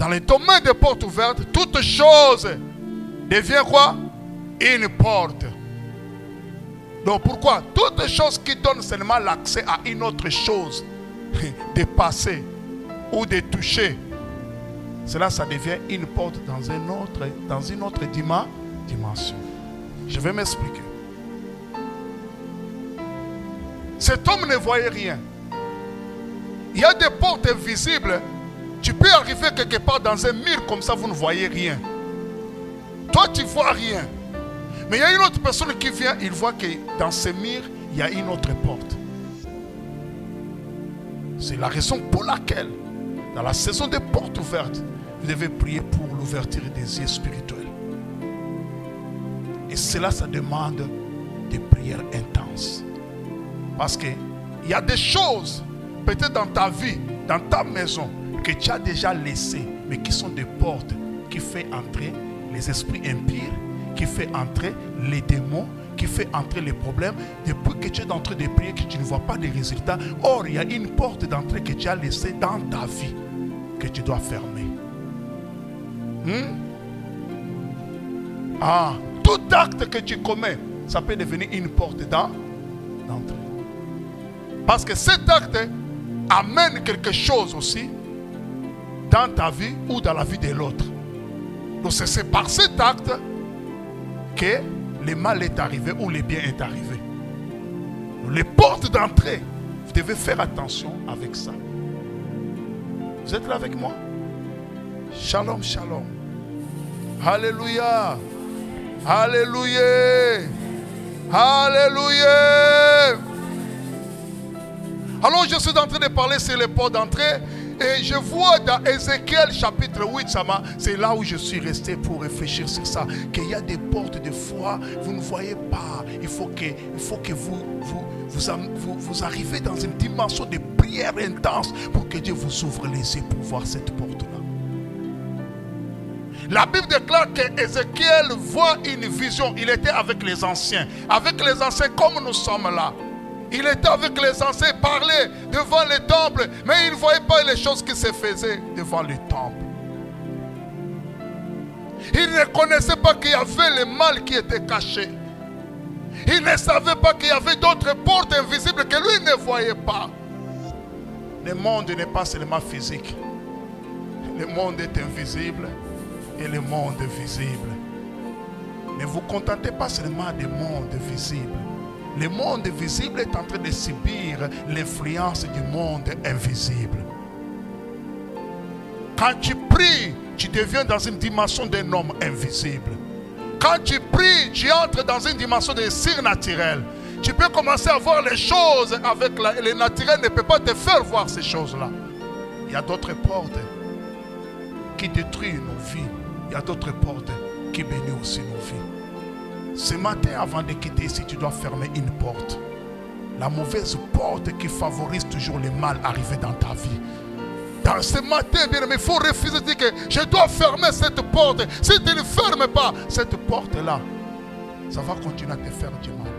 Dans le domaine des portes ouvertes, toute chose devient quoi? Une porte. Donc pourquoi? Toute chose qui donne seulement l'accès à une autre chose, de passer ou de toucher, cela, ça devient une porte dans une autre dimension. Je vais m'expliquer. Cet homme ne voyait rien. Il y a des portes invisibles. Tu peux arriver quelque part dans un mur comme ça, vous ne voyez rien. Toi, tu ne vois rien. Mais il y a une autre personne qui vient, il voit que dans ce mur, il y a une autre porte. C'est la raison pour laquelle, dans la saison des portes ouvertes, vous devez prier pour l'ouverture des yeux spirituels. Et cela, ça demande des prières intenses. Parce qu'il y a des choses, peut-être dans ta vie, dans ta maison, que tu as déjà laissées, mais qui sont des portes qui font entrer les esprits impurs, qui font entrer les démons, qui fait entrer les problèmes. Depuis que tu es en train de prier, que tu ne vois pas de résultats. Or, il y a une porte d'entrée que tu as laissée dans ta vie, que tu dois fermer. Tout acte que tu commets, ça peut devenir une porte d'entrée. Parce que cet acte amène quelque chose aussi dans ta vie ou dans la vie de l'autre. Donc c'est par cet acte que le mal est arrivé ou le bien est arrivé. Donc, les portes d'entrée, vous devez faire attention avec ça. Vous êtes là avec moi? Shalom, shalom. Alléluia. Alléluia. Alléluia. Alors je suis en train de parler sur les portes d'entrée. Et je vois dans Ézéchiel chapitre 8, c'est là où je suis resté pour réfléchir sur ça. Qu'il y a des portes de foi, vous ne voyez pas. Il faut que vous arrivez dans une dimension de prière intense pour que Dieu vous ouvre les yeux pour voir cette porte-là. La Bible déclare qu'Ézéchiel voit une vision. Il était avec les anciens. Avec les anciens comme nous sommes là. Il était avec les anciens, parlait devant le temple, mais il ne voyait pas les choses qui se faisaient devant le temple. Il ne connaissait pas qu'il y avait le mal qui était caché. Il ne savait pas qu'il y avait d'autres portes invisibles que lui ne voyait pas. Le monde n'est pas seulement physique. Le monde est invisible et le monde est visible. Ne vous contentez pas seulement du monde visible. Le monde visible est en train de subir l'influence du monde invisible. Quand tu pries, tu deviens dans une dimension d'un homme invisible. Quand tu pries, tu entres dans une dimension de surnaturel. Tu peux commencer à voir les choses avec le naturel ne peut pas te faire voir ces choses-là. Il y a d'autres portes qui détruisent nos vies. Il y a d'autres portes qui bénissent aussi nos vies. Ce matin, avant de quitter ici, tu dois fermer une porte. La mauvaise porte qui favorise toujours le mal arrivé dans ta vie. Dans ce matin, bien aimé, il faut refuser de dire que je dois fermer cette porte. Si tu ne fermes pas cette porte-là, ça va continuer à te faire du mal.